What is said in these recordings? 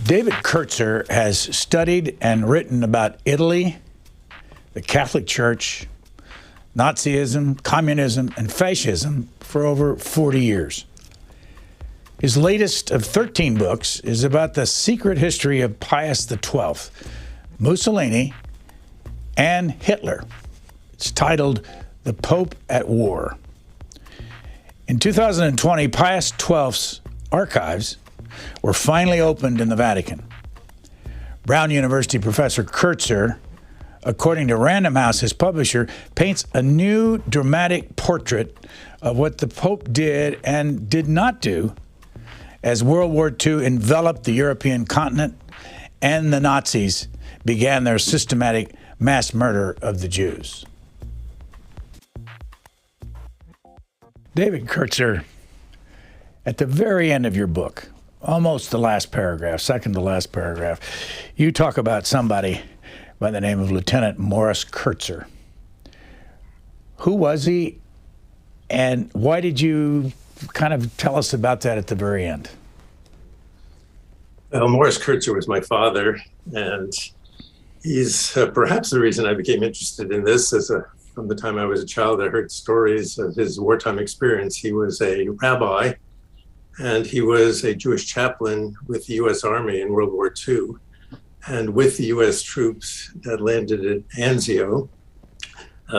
David Kertzer has studied and written about Italy, the Catholic Church, Nazism, communism, and fascism for over 40 years. His latest of 13 books is about the secret history of Pius XII, Mussolini, and Hitler. It's titled The Pope at War. In 2020, Pius XII's archives were finally opened in the Vatican. Brown University professor Kertzer, according to Random House, his publisher, paints a new dramatic portrait of what the Pope did and did not do as World War II enveloped the European continent and the Nazis began their systematic mass murder of the Jews. David Kertzer, at the very end of your book, almost the last paragraph, second to last paragraph, you talk about somebody by the name of Lieutenant Morris Kertzer. Who was he, and why did you kind of tell us about that at the very end? Well, Morris Kertzer was my father, and he's perhaps the reason I became interested in this. From the time I was a child, I heard stories of his wartime experience. He was a rabbi, and he was a Jewish chaplain with the U.S. Army in World War II. And with the U.S. troops that landed at Anzio,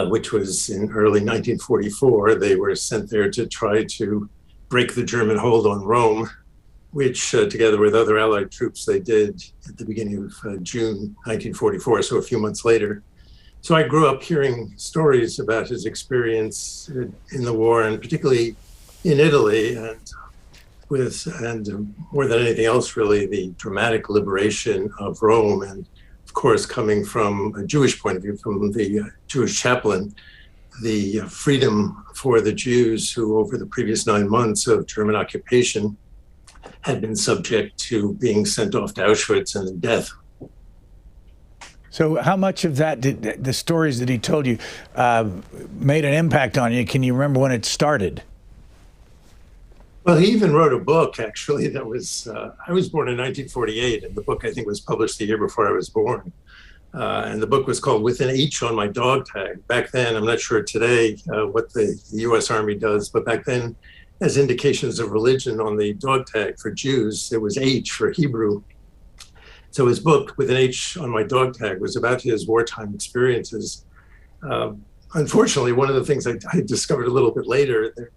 which was in early 1944, they were sent there to try to break the German hold on Rome, which together with other Allied troops, they did at the beginning of June 1944, so a few months later. So I grew up hearing stories about his experience in the war, and particularly in Italy, and more than anything else, really, the dramatic liberation of Rome. And of course, coming from a Jewish point of view, from the Jewish chaplain, the freedom for the Jews who, over the previous 9 months of German occupation, had been subject to being sent off to Auschwitz and death. So how much of that did the stories that he told you made an impact on you? Can you remember when it started? Well, he even wrote a book, actually, that was, I was born in 1948, and the book, I think, was published the year before I was born. And the book was called With an H on My Dog Tag. Back then, I'm not sure today what the U.S. Army does, but back then, as indications of religion on the dog tag for Jews, it was H for Hebrew. So his book, With an H on My Dog Tag, was about his wartime experiences. Unfortunately, one of the things I discovered a little bit later,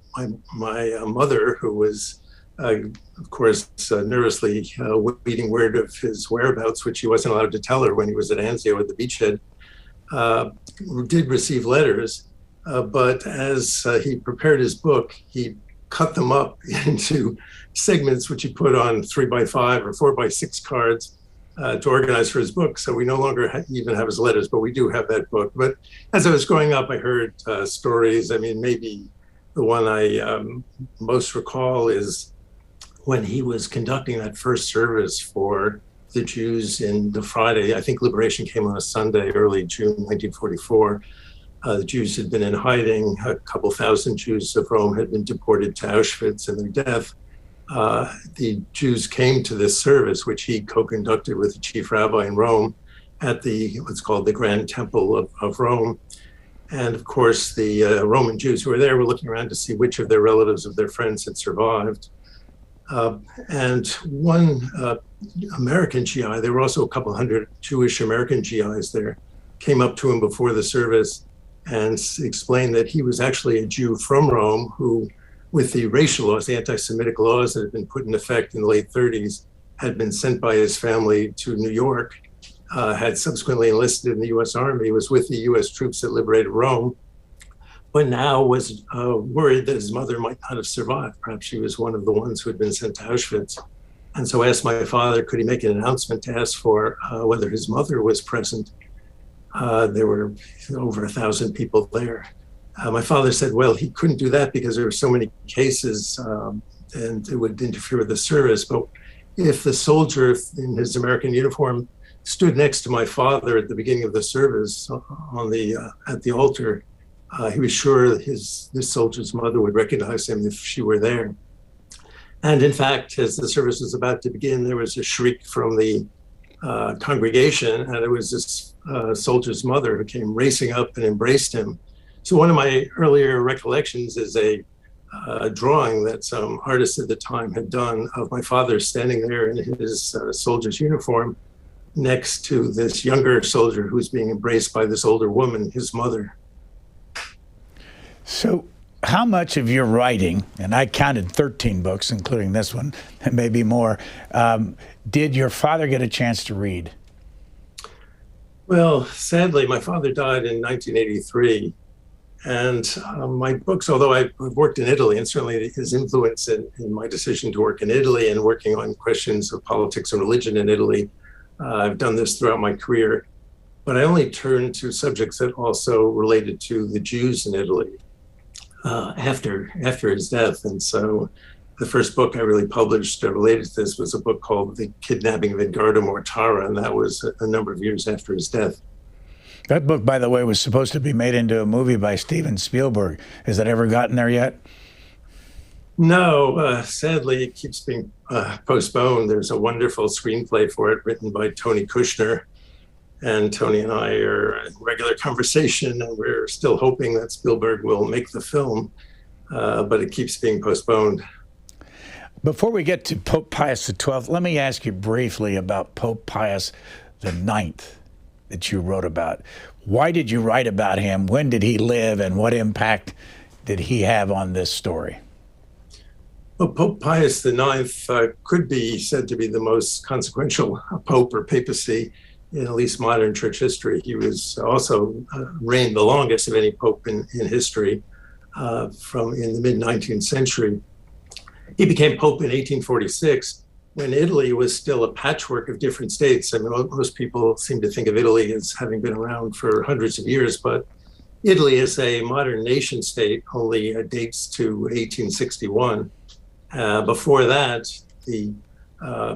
my mother, who was, of course, nervously waiting word of his whereabouts, which he wasn't allowed to tell her when he was at Anzio at the beachhead, did receive letters. But as he prepared his book, he cut them up into segments, which he put on 3x5 or 4x6 cards to organize for his book. So we no longer even have his letters, but we do have that book. But as I was growing up, I heard stories. I mean, maybe the one I most recall is when he was conducting that first service for the Jews in the Friday. I think liberation came on a Sunday, early June 1944. The Jews had been in hiding. A couple thousand Jews of Rome had been deported to Auschwitz, and their death. The Jews came to this service, which he co-conducted with the chief rabbi in Rome at what's called the Grand Temple of Rome. And of course, the Roman Jews who were there were looking around to see which of their relatives, of their friends had survived. And one American GI, there were also a couple hundred Jewish American GIs there, came up to him before the service and explained that he was actually a Jew from Rome who, with the racial laws, the anti-Semitic laws that had been put in effect in the late 30s, had been sent by his family to New York, had subsequently enlisted in the U.S. Army, was with the U.S. troops that liberated Rome, but now was worried that his mother might not have survived. Perhaps she was one of the ones who had been sent to Auschwitz. And so asked my father, could he make an announcement to ask for whether his mother was present? There were over 1,000 people there. My father said, well, he couldn't do that because there were so many cases and it would interfere with the service. But if the soldier in his American uniform stood next to my father at the beginning of the service at the altar, he was sure this soldier's mother would recognize him if she were there. And in fact, as the service was about to begin, there was a shriek from the congregation, and it was this soldier's mother who came racing up and embraced him. So one of my earlier recollections is a drawing that some artist at the time had done of my father standing there in his soldier's uniform next to this younger soldier who was being embraced by this older woman, his mother. So how much of your writing, and I counted 13 books, including this one, and maybe more, did your father get a chance to read? Well, sadly, my father died in 1983. And my books, although I've worked in Italy, and certainly his influence in my decision to work in Italy and working on questions of politics and religion in Italy, I've done this throughout my career. But I only turned to subjects that also related to the Jews in Italy after his death. And so the first book I really published related to this was a book called The Kidnapping of Edgar Mortara, and that was a number of years after his death. That book, by the way, was supposed to be made into a movie by Steven Spielberg. Has that ever gotten there yet? No, sadly, it keeps being postponed. There's a wonderful screenplay for it written by Tony Kushner. And Tony and I are in regular conversation, and we're still hoping that Spielberg will make the film, but it keeps being postponed. Before we get to Pope Pius XII, let me ask you briefly about Pope Pius IX that you wrote about. Why did you write about him? When did he live, and what impact did he have on this story? Well, Pope Pius IX could be said to be the most consequential pope or papacy in at least modern church history. He was also reigned the longest of any pope in history from in the mid-19th century. He became pope in 1846 when Italy was still a patchwork of different states. I mean, most people seem to think of Italy as having been around for hundreds of years, but Italy as a modern nation state only dates to 1861. Before that, the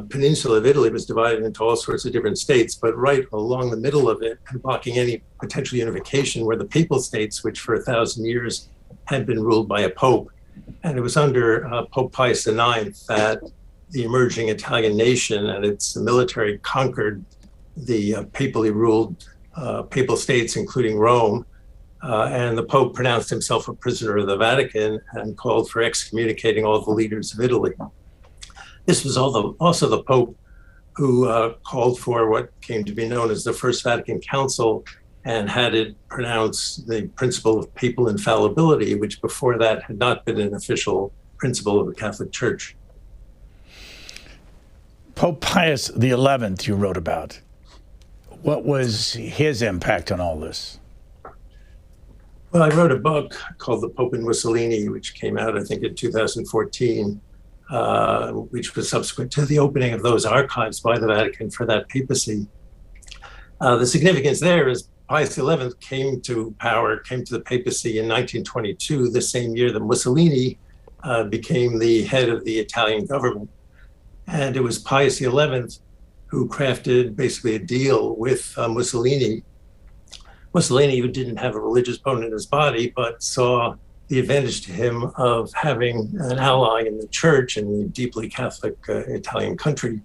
peninsula of Italy was divided into all sorts of different states, but right along the middle of it, and blocking any potential unification, were the papal states, which for 1,000 years had been ruled by a pope. And it was under Pope Pius IX that the emerging Italian nation and its military conquered the papally ruled papal states, including Rome. And the Pope pronounced himself a prisoner of the Vatican and called for excommunicating all the leaders of Italy. This was also the Pope who called for what came to be known as the First Vatican Council and had it pronounce the principle of papal infallibility, which before that had not been an official principle of the Catholic Church. Pope Pius XI you wrote about. What was his impact on all this? Well, I wrote a book called The Pope and Mussolini, which came out, I think, in 2014, which was subsequent to the opening of those archives by the Vatican for that papacy. The significance there is Pius XI came to power, came to the papacy in 1922, the same year that Mussolini became the head of the Italian government. And it was Pius XI who crafted basically a deal with Mussolini. Mussolini, who didn't have a religious bone in his body, but saw the advantage to him of having an ally in the church in the deeply Catholic Italian country.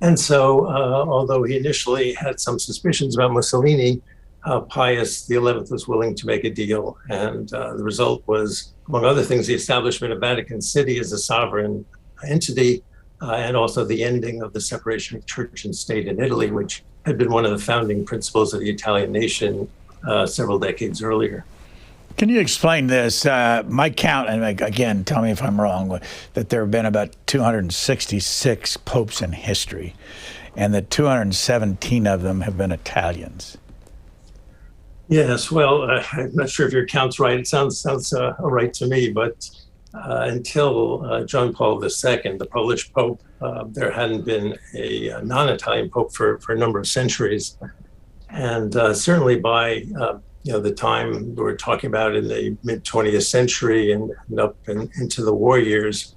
And so, although he initially had some suspicions about Mussolini, Pius XI was willing to make a deal. And the result was, among other things, the establishment of Vatican City as a sovereign entity, and also the ending of the separation of church and state in Italy, which had been one of the founding principles of the Italian nation several decades earlier. Can you explain this? My count, and again, tell me if I'm wrong, that there have been about 266 popes in history, and that 217 of them have been Italians. Yes, well, I'm not sure if your count's right. It sounds right to me, but until John Paul II, the Polish Pope, there hadn't been a non-Italian Pope for a number of centuries. And certainly by the time we're talking about in the mid-20th century and up into the war years,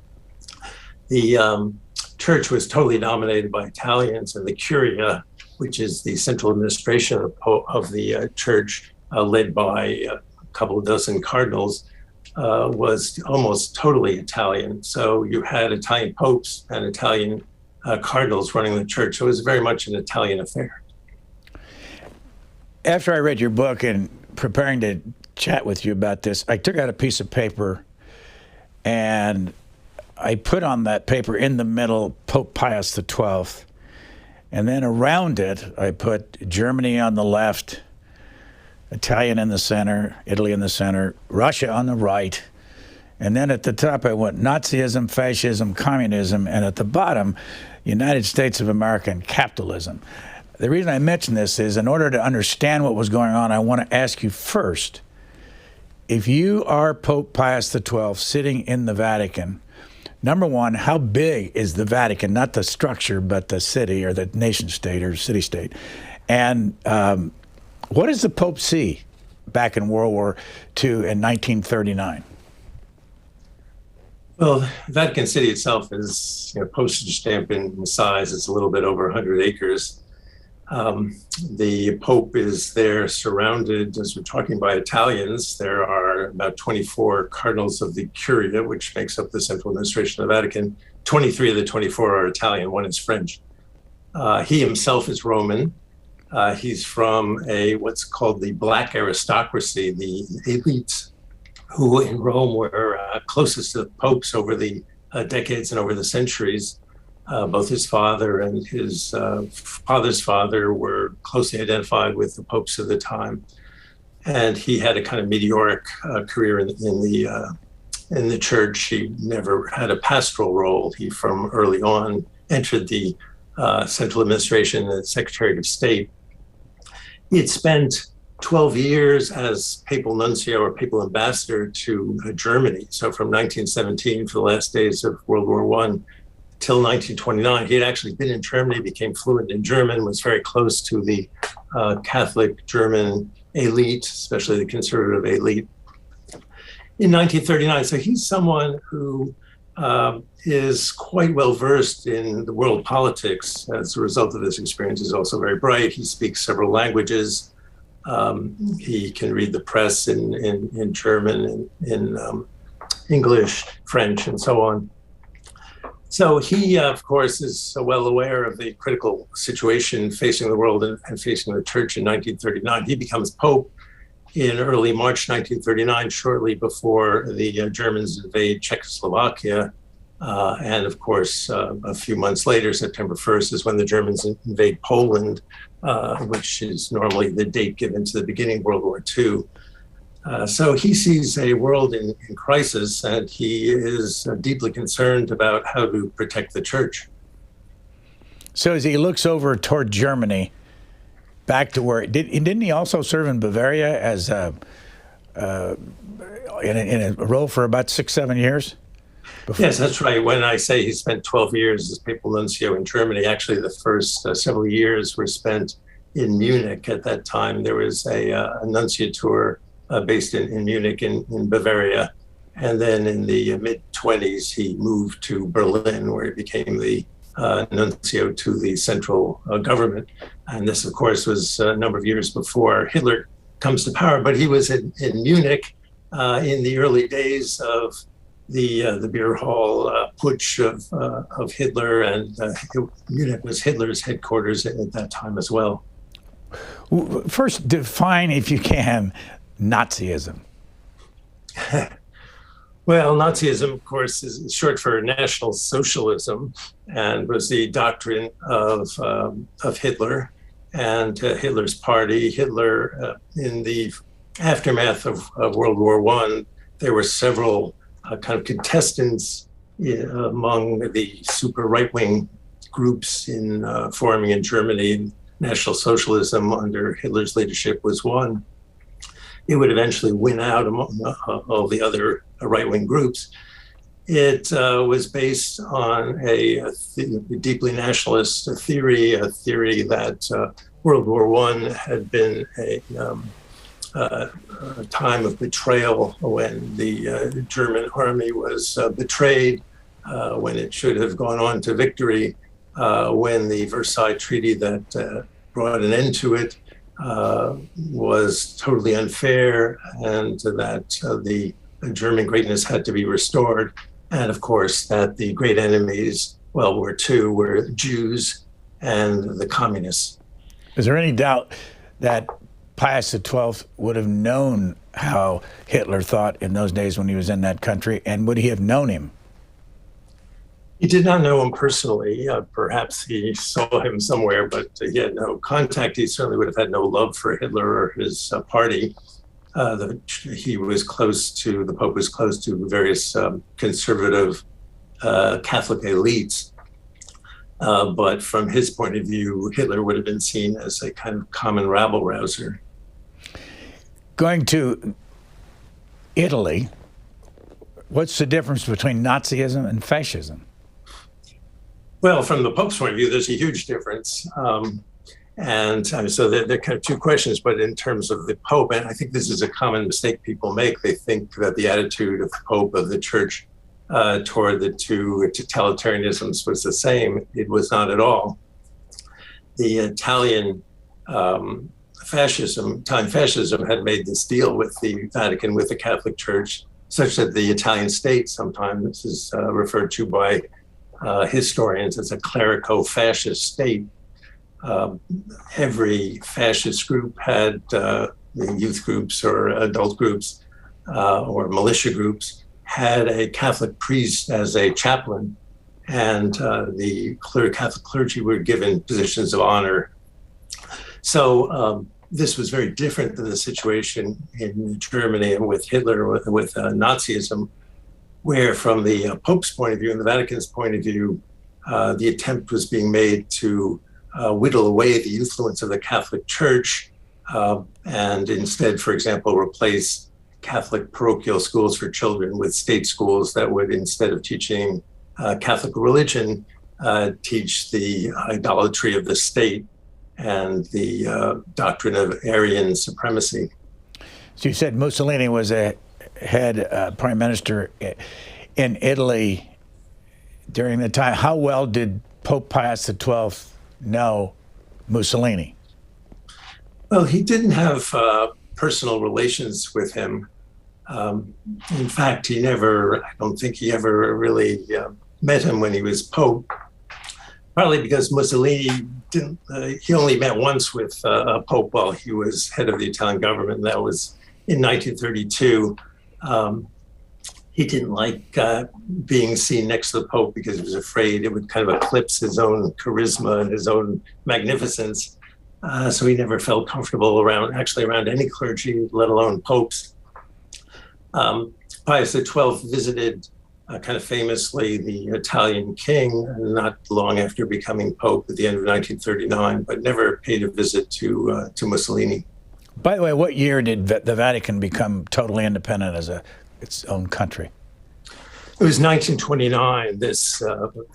the church was totally dominated by Italians, and the Curia, which is the central administration of the church, led by a couple of dozen cardinals, was almost totally Italian. So you had Italian popes and Italian cardinals running the church. So it was very much an Italian affair. After I read your book and preparing to chat with you about this, I took out a piece of paper and I put on that paper in the middle Pope Pius XII. And then around it, I put Germany on the left, Italian in the center, Italy in the center, Russia on the right. And then at the top, I went Nazism, fascism, communism, and at the bottom, United States of America and capitalism. The reason I mention this is in order to understand what was going on, I want to ask you first, if you are Pope Pius XII sitting in the Vatican, number one, how big is the Vatican? Not the structure, but the city or the nation state or city state. And what does the Pope see back in World War II in 1939? Well, Vatican City itself is postage stamp in size. It's a little bit over 100 acres. The Pope is there surrounded, as we're talking, by Italians. There are about 24 cardinals of the Curia, which makes up the central administration of the Vatican. 23 of the 24 are Italian, one is French. He himself is Roman. He's from what's called the Black aristocracy, the elites who in Rome were closest to the popes over the decades and over the centuries. Both his father and his father's father were closely identified with the popes of the time, and he had a kind of meteoric career in the church. He never had a pastoral role. He, from early on, entered the central administration and Secretary of State. He had spent 12 years as papal nuncio or papal ambassador to Germany. So from 1917, for the last days of World War I, till 1929, he had actually been in Germany, became fluent in German, was very close to the Catholic German elite, especially the conservative elite. In 1939, so he's someone who is quite well versed in the world politics as a result of this experience. He's also very bright. He speaks several languages. He can read the press in German, in English, French, and so on. So he, of course, is well aware of the critical situation facing the world and facing the church in 1939. He becomes Pope in early March 1939, shortly before the Germans invade Czechoslovakia. And of course, a few months later, September 1st, is when the Germans invade Poland, which is normally the date given to the beginning of World War II. So he sees a world in crisis, and he is deeply concerned about how to protect the church. So as he looks over toward Germany, back to where didn't he also serve in Bavaria as in a role for about 6-7 years? Before? Yes, that's right. When I say he spent 12 years as papal nuncio in Germany, actually the first several years were spent in Munich. At that time, there was a nunciature based in Munich in Bavaria. And then in the mid-20s, he moved to Berlin, where he became the nuncio to the central government. And this, of course, was a number of years before Hitler comes to power. But he was in Munich in the early days of the beer hall putsch of Hitler, and Munich was Hitler's headquarters at that time as well. First, define, if you can, Nazism. Well, Nazism, of course, is short for National Socialism, and was the doctrine of Hitler and Hitler's party. Hitler, in the aftermath of World War I, there were several kind of contestants among the super right-wing groups forming in Germany. National Socialism under Hitler's leadership was one. It would eventually win out among all the other right-wing groups. It was based on a deeply nationalist theory, a theory that World War I had been a time of betrayal, when the German army was betrayed, when it should have gone on to victory, when the Versailles Treaty that brought an end to it was totally unfair, and that the German greatness had to be restored. And of course, that the great enemies, World War II, were Jews and the communists. Is there any doubt that Pius XII would have known how Hitler thought in those days when he was in that country, and would he have known him? He did not know him personally. Perhaps he saw him somewhere, but he had no contact. He certainly would have had no love for Hitler or his party. He was close to, the Pope was close to various conservative Catholic elites. But from his point of view, Hitler would have been seen as a kind of common rabble-rouser. Going to Italy, what's the difference between Nazism and fascism? Well, from the Pope's point of view, there's a huge difference. So there are kind of two questions, but in terms of the Pope, and I think this is a common mistake people make, they think that the attitude of the Pope, of the Church, toward the two totalitarianisms was the same. It was not at all. The Italian fascism had made this deal with the Vatican, with the Catholic Church, such that the Italian state, sometimes this is referred to by historians as a clerico-fascist state. Every fascist group had youth groups or adult groups or militia groups had a Catholic priest as a chaplain, and the Catholic clergy were given positions of honor. So this was very different than the situation in Germany and with Hitler, with Nazism, where from the Pope's point of view and the Vatican's point of view, the attempt was being made to whittle away the influence of the Catholic Church and instead, for example, replace Catholic parochial schools for children with state schools that would, instead of teaching Catholic religion, teach the idolatry of the state and the doctrine of Aryan supremacy. So you said Mussolini was a head prime minister in Italy during the time. How well did Pope Pius XII know Mussolini? Well, he didn't have personal relations with him. In fact, I don't think he ever really met him when he was Pope, partly because Mussolini he only met once with a Pope while he was head of the Italian government, and that was in 1932. He didn't like being seen next to the Pope because he was afraid it would kind of eclipse his own charisma and his own magnificence. So he never felt comfortable around any clergy, let alone popes. Pius XII visited kind of famously the Italian king not long after becoming Pope at the end of 1939, but never paid a visit to Mussolini. By the way, what year did the Vatican become totally independent as its own country? It was 1929, the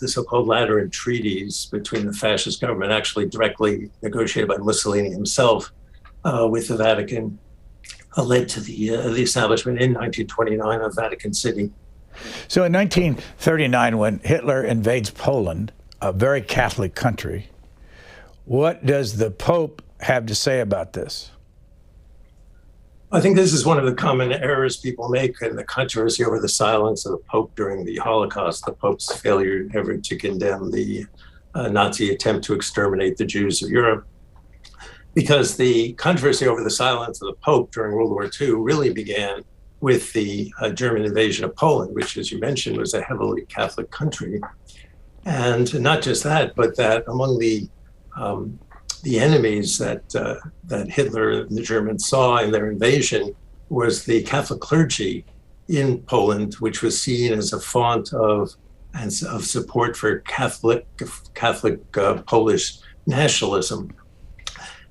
so-called Lateran treaties between the fascist government, actually directly negotiated by Mussolini himself with the Vatican, led to the establishment in 1929 of Vatican City. So in 1939, when Hitler invades Poland, a very Catholic country, what does the Pope have to say about this? I think this is one of the common errors people make in the controversy over the silence of the Pope during the Holocaust, the Pope's failure ever to condemn the Nazi attempt to exterminate the Jews of Europe. Because the controversy over the silence of the Pope during World War II really began with the German invasion of Poland, which, as you mentioned, was a heavily Catholic country. And not just that, but that among the enemies that Hitler and the Germans saw in their invasion was the Catholic clergy in Poland, which was seen as a font of support for Catholic Polish nationalism.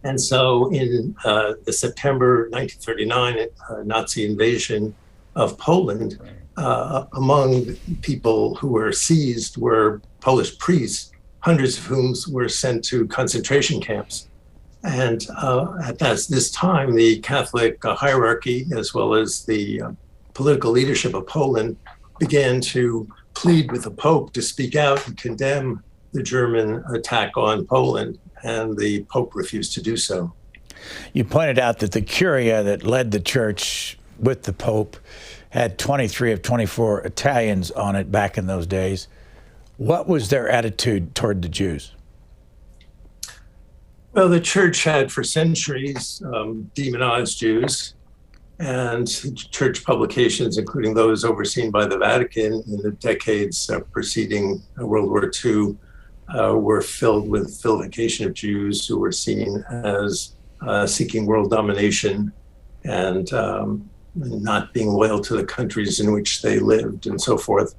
And so in the September 1939 Nazi invasion of Poland, among people who were seized were Polish priests, hundreds of whom were sent to concentration camps. And at this time, the Catholic hierarchy, as well as the political leadership of Poland, began to plead with the Pope to speak out and condemn the German attack on Poland, and the Pope refused to do so. You pointed out that the curia that led the church with the Pope had 23 of 24 Italians on it back in those days. What was their attitude toward the Jews? Well, the church had for centuries demonized Jews, and church publications, including those overseen by the Vatican in the decades preceding World War II, were filled with vilification of Jews who were seen as seeking world domination and not being loyal to the countries in which they lived and so forth.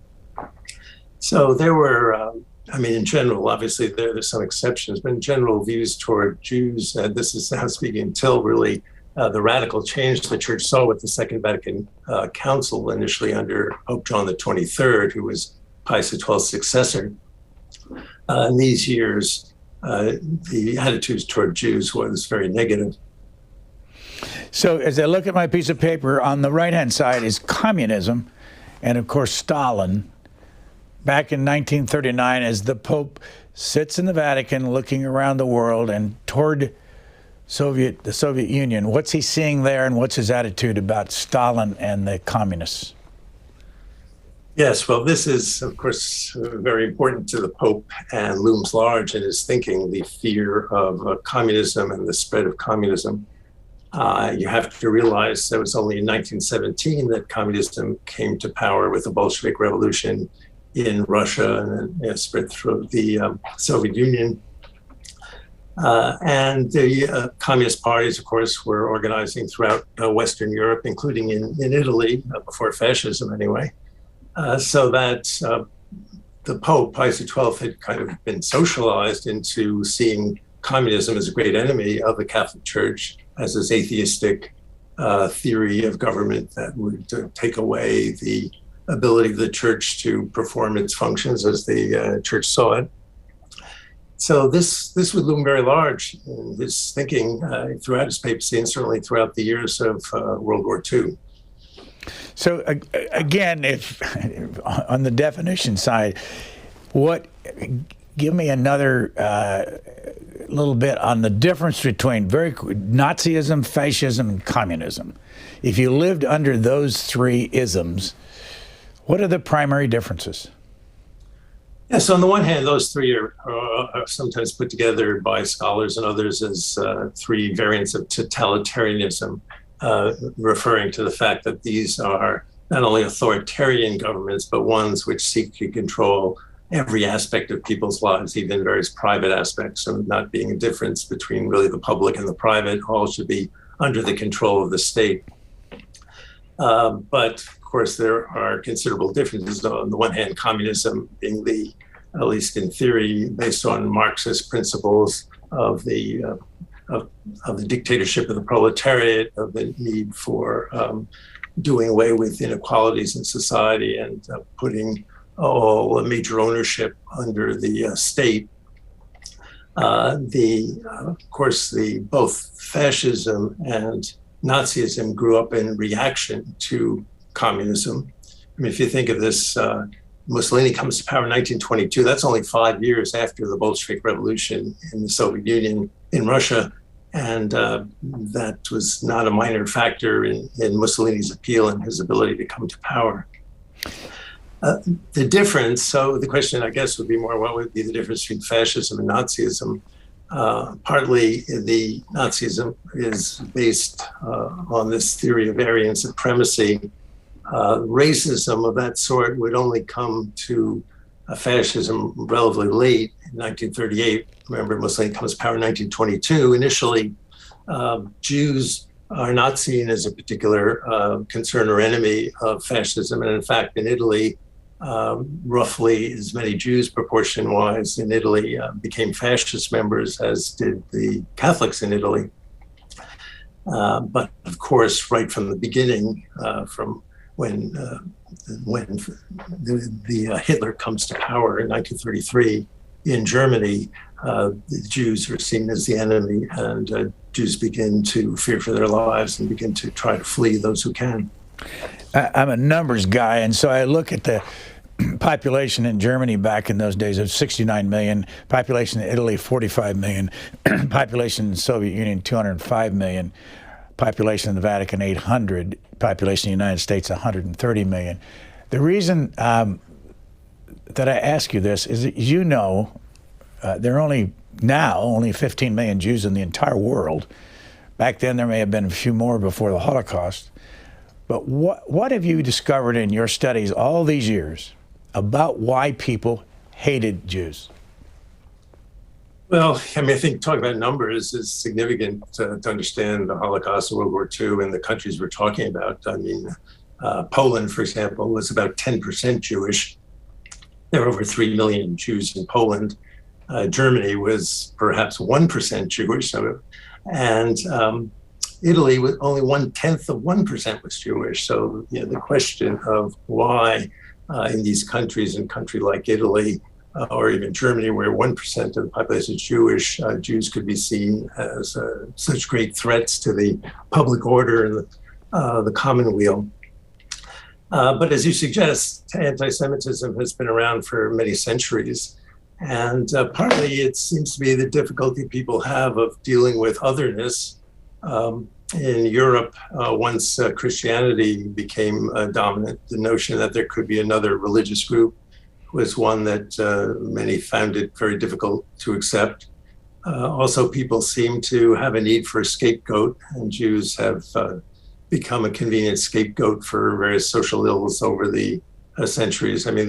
So there were, in general, obviously there's some exceptions, but in general, views toward Jews, and this is now speaking until really the radical change the church saw with the Second Vatican Council, initially under Pope John the 23rd, who was Pius XII's successor. In these years, the attitudes toward Jews was very negative. So as I look at my piece of paper, on the right-hand side is communism, and of course Stalin. Back in 1939, as the Pope sits in the Vatican looking around the world and toward the Soviet Union, what's he seeing there, and what's his attitude about Stalin and the communists? Yes, well, this is, of course, very important to the Pope and looms large in his thinking, the fear of communism and the spread of communism. You have to realize that it was only in 1917 that communism came to power with the Bolshevik Revolution in Russia and then spread through the Soviet Union. And the communist parties, of course, were organizing throughout Western Europe, including in Italy, before fascism anyway. So that the Pope, Pius XII, had kind of been socialized into seeing communism as a great enemy of the Catholic Church, as this atheistic theory of government that would take away the ability of the church to perform its functions as the church saw it. So this would loom very large in his thinking throughout his papacy and certainly throughout the years of World War II. So again, if on the definition side, give me another little bit on the difference between Nazism, fascism, and communism. If you lived under those three isms, what are the primary differences? Yes, on the one hand, those three are sometimes put together by scholars and others as three variants of totalitarianism, referring to the fact that these are not only authoritarian governments, but ones which seek to control every aspect of people's lives, even various private aspects, so not being a difference between really the public and the private. All should be under the control of the state. But of course, there are considerable differences. On the one hand, communism being at least in theory, based on Marxist principles of the dictatorship of the proletariat, of the need for doing away with inequalities in society and putting all major ownership under the state. Of course, both fascism and Nazism grew up in reaction to communism. I mean, if you think of this, Mussolini comes to power in 1922. That's only 5 years after the Bolshevik Revolution in the Soviet Union in Russia. And that was not a minor factor in Mussolini's appeal and his ability to come to power. The difference, so the question, I guess, would be more, what would be the difference between fascism and Nazism? Partly the Nazism is based on this theory of Aryan supremacy. Racism of that sort would only come to fascism relatively late in 1938. Remember, Mussolini comes to power in 1922. Initially, Jews are not seen as a particular concern or enemy of fascism. And in fact, in Italy, roughly as many Jews proportion-wise in Italy became fascist members as did the Catholics in Italy. But of course, right from the beginning, from when Hitler comes to power in 1933 in Germany, the Jews are seen as the enemy, and Jews begin to fear for their lives and begin to try to flee, those who can. I'm a numbers guy, and so I look at the population in Germany back in those days of 69 million, population in Italy 45 million, population in the Soviet Union 205 million. population of the Vatican 800, population of the United States 130 million. The reason that I ask you this is that there are only 15 million Jews in the entire world. Back then there may have been a few more before the Holocaust. But what have you discovered in your studies all these years about why people hated Jews? Well, I mean, I think talking about numbers is significant to understand the Holocaust, World War II, and the countries we're talking about. I mean, Poland, for example, was about 10% Jewish. There were over 3 million Jews in Poland. Germany was perhaps 1% Jewish, and Italy was only 0.1% was Jewish. So, the question of why in these countries, in a country like Italy or even Germany, where 1% of the population is Jewish, Jews could be seen as such great threats to the public order and the commonweal. But as you suggest, anti-Semitism has been around for many centuries. And partly it seems to be the difficulty people have of dealing with otherness. In Europe, once Christianity became dominant, the notion that there could be another religious group was one that many found it very difficult to accept. Also, people seem to have a need for a scapegoat, and Jews have become a convenient scapegoat for various social ills over the centuries. I mean,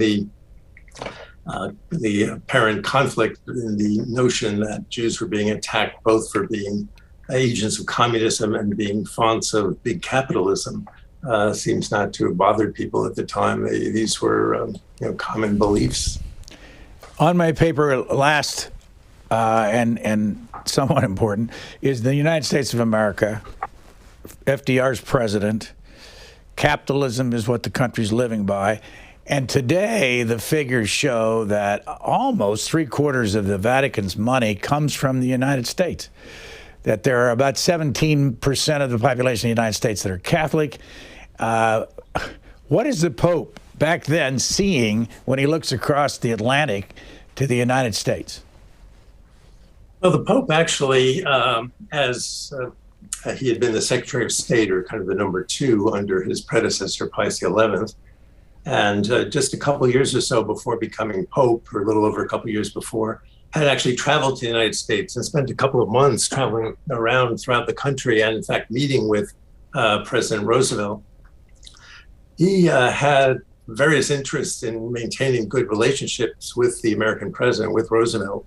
the apparent conflict in the notion that Jews were being attacked both for being agents of communism and being fonts of big capitalism seems not to have bothered people at the time. These were common beliefs. On my paper, last and somewhat important, is the United States of America. FDR's president. Capitalism is what the country's living by. And today, the figures show that almost 3/4 of the Vatican's money comes from the United States. That there are about 17% of the population of the United States that are Catholic. What is the Pope back then seeing when he looks across the Atlantic to the United States? Well, the Pope actually, as he had been the Secretary of State, or kind of the number 2 under his predecessor, Pius XI. And just a couple of years or so before becoming Pope, or a little over a couple of years before, had actually traveled to the United States and spent a couple of months traveling around throughout the country and, in fact, meeting with President Roosevelt. He had various interests in maintaining good relationships with the American president, with Roosevelt,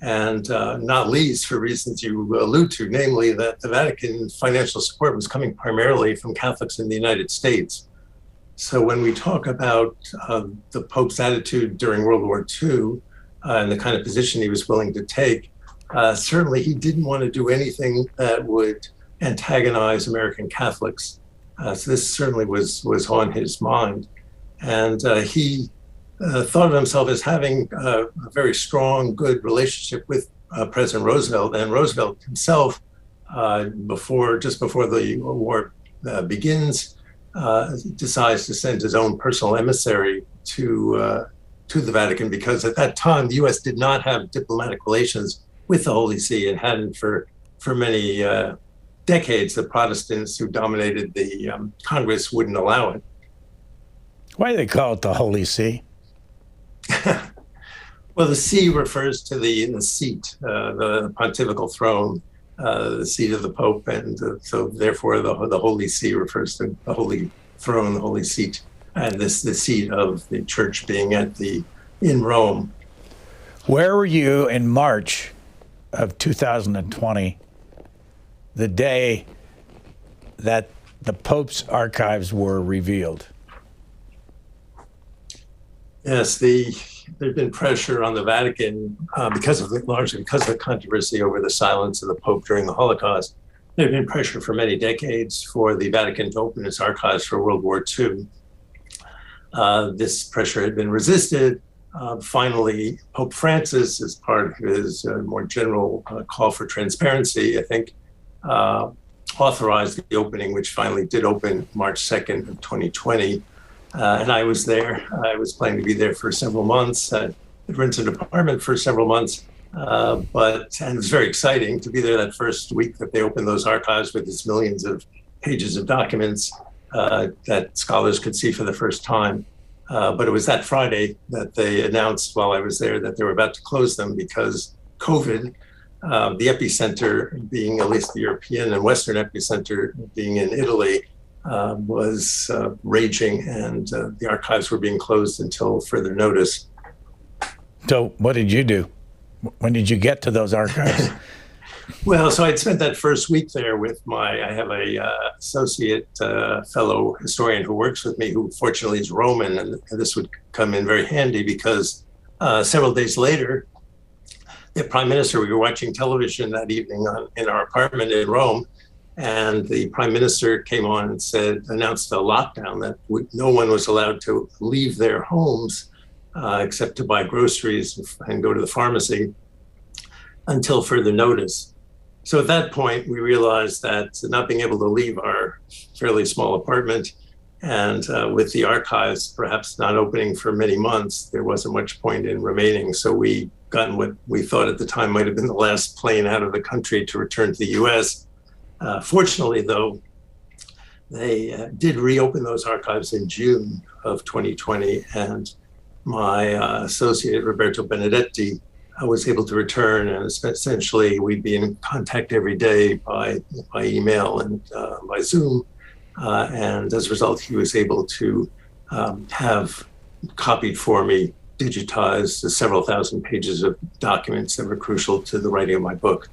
and not least for reasons you allude to, namely that the Vatican financial support was coming primarily from Catholics in the United States. So when we talk about the Pope's attitude during World War II and the kind of position he was willing to take, certainly he didn't want to do anything that would antagonize American Catholics. So this certainly was on his mind. And he thought of himself as having a very strong, good relationship with President Roosevelt. And Roosevelt himself, just before the war begins, decides to send his own personal emissary to the Vatican, because at that time the U.S. did not have diplomatic relations with the Holy See and hadn't for many decades. The Protestants who dominated the Congress wouldn't allow it. Why do they call it the Holy See? Well, the see refers to the seat, the pontifical throne, the seat of the Pope, and so therefore the Holy See refers to the Holy Throne, the Holy Seat, and the seat of the Church being in Rome. Where were you in March of 2020, the day that the Pope's archives were revealed? Yes, there's been pressure on the Vatican largely because of the controversy over the silence of the Pope during the Holocaust. There's been pressure for many decades for the Vatican to open its archives for World War II. This pressure had been resisted. Finally, Pope Francis, as part of his more general call for transparency, I think, authorized the opening, which finally did open March 2nd of 2020. And I was there. I was planning to be there for several months. I'd rented an apartment for several months. And it was very exciting to be there that first week that they opened those archives with its millions of pages of documents that scholars could see for the first time. But it was that Friday that they announced while I was there that they were about to close them because COVID, the epicenter being at least the European and Western epicenter being in Italy, was raging, and the archives were being closed until further notice. So what did you do? When did you get to those archives? Well, so I'd spent that first week there with I have a associate fellow historian who works with me, who fortunately is Roman, and this would come in very handy because several days later, the prime minister, we were watching television that evening in our apartment in Rome, and the prime minister came on and announced a lockdown that no one was allowed to leave their homes except to buy groceries and go to the pharmacy until further notice. So at that point, we realized that not being able to leave our fairly small apartment and with the archives perhaps not opening for many months, there wasn't much point in remaining. So we got what we thought at the time might have been the last plane out of the country to return to the US. Fortunately, though, they did reopen those archives in June of 2020, and my associate, Roberto Benedetti, was able to return, and essentially we'd be in contact every day by email and by Zoom. And as a result, he was able to have copied for me, digitized the several thousand pages of documents that were crucial to the writing of my book.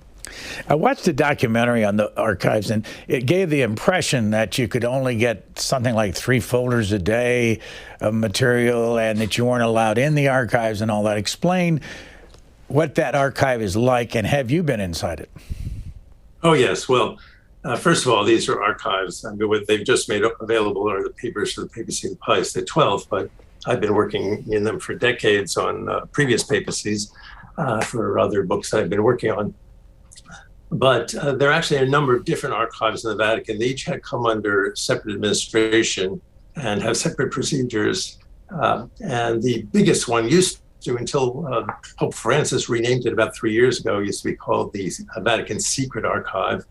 I watched a documentary on the archives, and it gave the impression that you could only get something like 3 folders a day of material and that you weren't allowed in the archives and all that. Explain what that archive is like, and have you been inside it? Oh, yes. Well, first of all, these are archives. I mean, what they've just made available are the papers for the papacy of Pius XII, but I've been working in them for decades on previous papacies for other books that I've been working on. But there are actually a number of different archives in the Vatican. They each had come under separate administration and have separate procedures. And the biggest one used to, until Pope Francis renamed it about 3 years ago, used to be called the Vatican Secret Archive.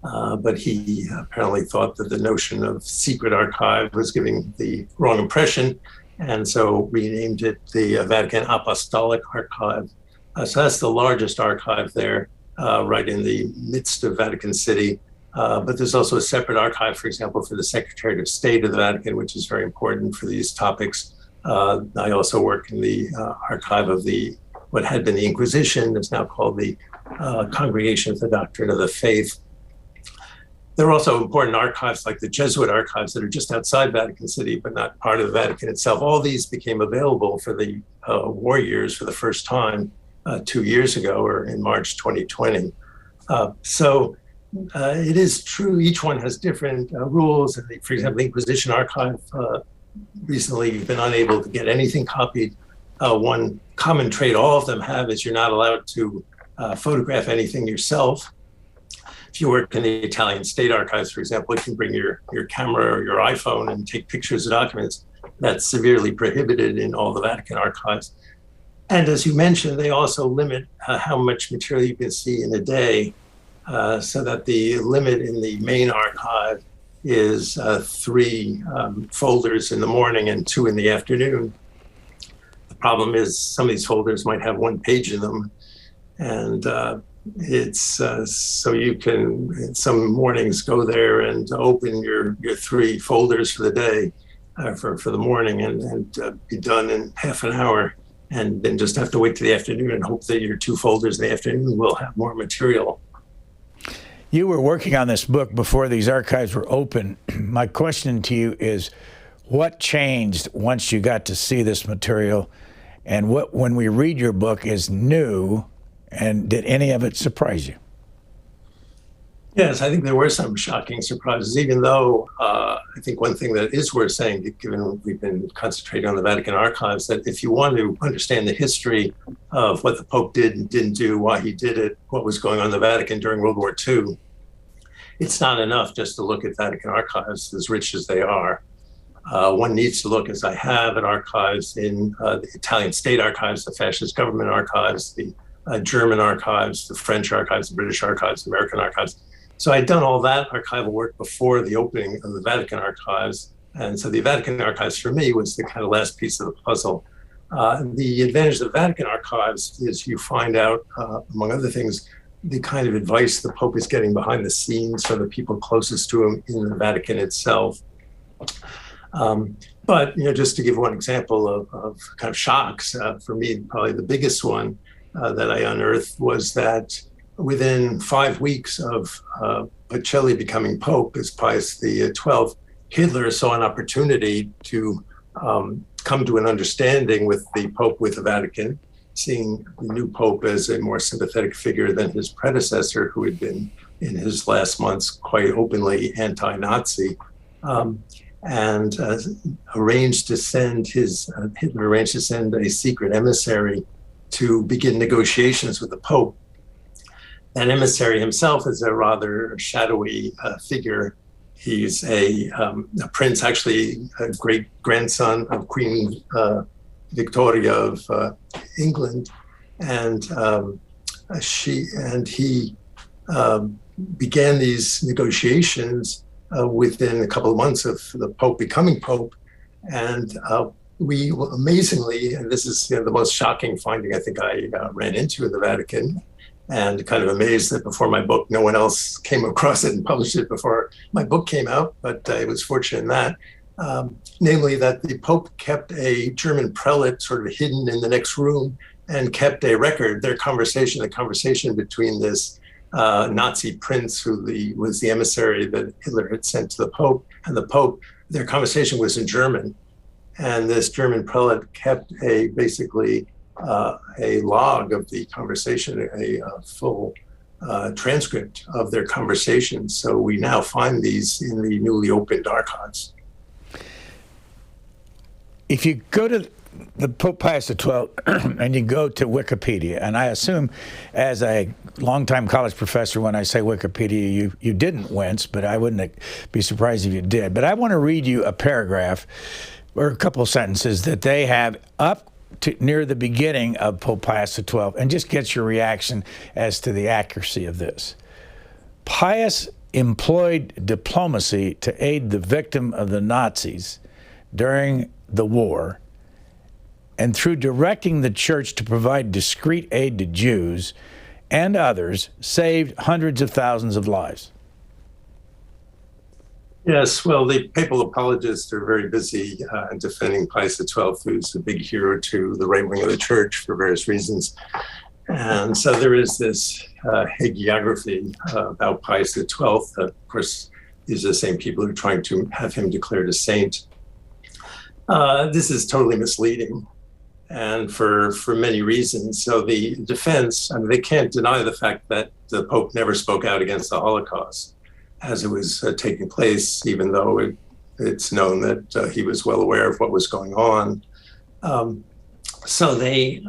But he apparently thought that the notion of secret archive was giving the wrong impression, and so renamed it the Vatican Apostolic Archive. So that's the largest archive there, right in the midst of Vatican City. But there's also a separate archive, for example, for the Secretary of State of the Vatican, which is very important for these topics. I also work in the archive of what had been the Inquisition. It's now called the Congregation of the Doctrine of the Faith. There are also important archives like the Jesuit archives that are just outside Vatican City, but not part of the Vatican itself. All these became available for the war years for the first time 2 years ago, or in March 2020. So it is true, each one has different rules. For example, the Inquisition archive, recently you've been unable to get anything copied. One common trait all of them have is you're not allowed to photograph anything yourself. If you work in the Italian State Archives, for example, you can bring your camera or your iPhone and take pictures of documents. That's severely prohibited in all the Vatican archives. And as you mentioned, they also limit how much material you can see in a day, so that the limit in the main archive is 3 folders in the morning and 2 in the afternoon. The problem is some of these folders might have 1 page in them, and it's so you can some mornings go there and open your 3 folders for the day, for the morning, and be done in half an hour, and then just have to wait to the afternoon and hope that your 2 folders in the afternoon will have more material. You were working on this book before these archives were open. My question to you is, what changed once you got to see this material, and what, when we read your book, is new? And did any of it surprise you? Yes, I think there were some shocking surprises, even though I think one thing that is worth saying, given we've been concentrating on the Vatican archives, that if you want to understand the history of what the Pope did and didn't do, why he did it, what was going on in the Vatican during World War II, it's not enough just to look at Vatican archives, as rich as they are. One needs to look, as I have, at archives in the Italian State Archives, the fascist government archives, the German archives, the French archives, the British archives, the American archives. So I'd done all that archival work before the opening of the Vatican Archives. And so the Vatican Archives for me was the kind of last piece of the puzzle. The advantage of the Vatican Archives is you find out, among other things, the kind of advice the Pope is getting behind the scenes from the people closest to him in the Vatican itself. But just to give one example of kind of shocks, for me, probably the biggest one that I unearthed was that within 5 weeks of Pacelli becoming Pope as Pius XII, Hitler saw an opportunity to come to an understanding with the Pope, with the Vatican, seeing the new Pope as a more sympathetic figure than his predecessor, who had been in his last months quite openly anti-Nazi, and arranged to send Hitler arranged to send a secret emissary to begin negotiations with the Pope. That emissary himself is a rather shadowy figure. He's a prince, actually a great grandson of Queen Victoria of England, and he began these negotiations within a couple of months of the Pope becoming Pope, and we amazingly, and this is the most shocking finding I think I ran into in the Vatican, and kind of amazed that before my book, no one else came across it and published it before my book came out, but I was fortunate in that. Namely that the Pope kept a German prelate sort of hidden in the next room and kept a record, the conversation between this Nazi prince who was the emissary that Hitler had sent to the Pope and the Pope. Their conversation was in German. And this German prelate kept basically a log of the conversation, a full transcript of their conversations. So we now find these in the newly opened archives. If you go to the Pope Pius XII and you go to Wikipedia, and I assume as a longtime college professor, when I say Wikipedia, you didn't wince, but I wouldn't be surprised if you did. But I want to read you a paragraph or a couple of sentences that they have up to near the beginning of Pope Pius XII, and just get your reaction as to the accuracy of this. Pius employed diplomacy to aid the victim of the Nazis during the war, and through directing the church to provide discreet aid to Jews and others, saved hundreds of thousands of lives. Yes, well, the papal apologists are very busy defending Pius XII, who's a big hero to the right wing of the church for various reasons. And so there is this hagiography about Pius XII. Of course, these are the same people who are trying to have him declared a saint. This is totally misleading, and for many reasons. So the defense, they can't deny the fact that the Pope never spoke out against the Holocaust as it was taking place, even though it's known that he was well aware of what was going on. So they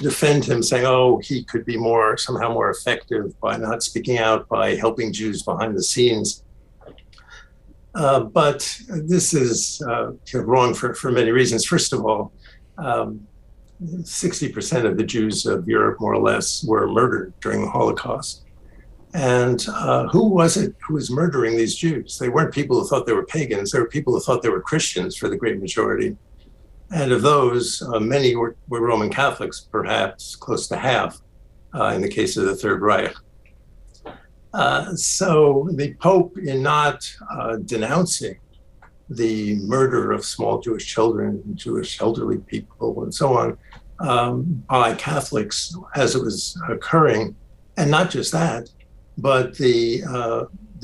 defend him, saying, oh, he could be somehow more effective by not speaking out, by helping Jews behind the scenes. But this is wrong for many reasons. First of all, 60% of the Jews of Europe, more or less, were murdered during the Holocaust. And who was it who was murdering these Jews? They weren't people who thought they were pagans. They were people who thought they were Christians for the great majority. And of those, many were Roman Catholics, perhaps close to half in the case of the Third Reich. So the Pope, in not denouncing the murder of small Jewish children, Jewish elderly people, and so on, by Catholics as it was occurring, and not just that, but the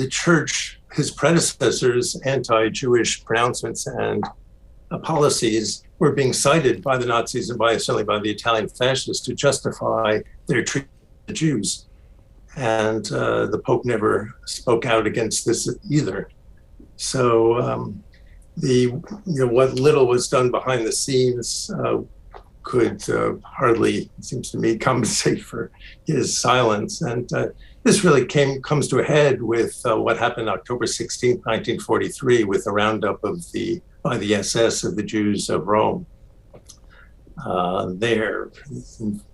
church, his predecessors' anti-Jewish pronouncements and policies were being cited by the Nazis and certainly by the Italian fascists to justify their treatment of the Jews. And the Pope never spoke out against this either. So what little was done behind the scenes could hardly, it seems to me, compensate for his silence. And this really comes to a head with what happened October 16th, 1943, with the roundup by the SS of the Jews of Rome. there.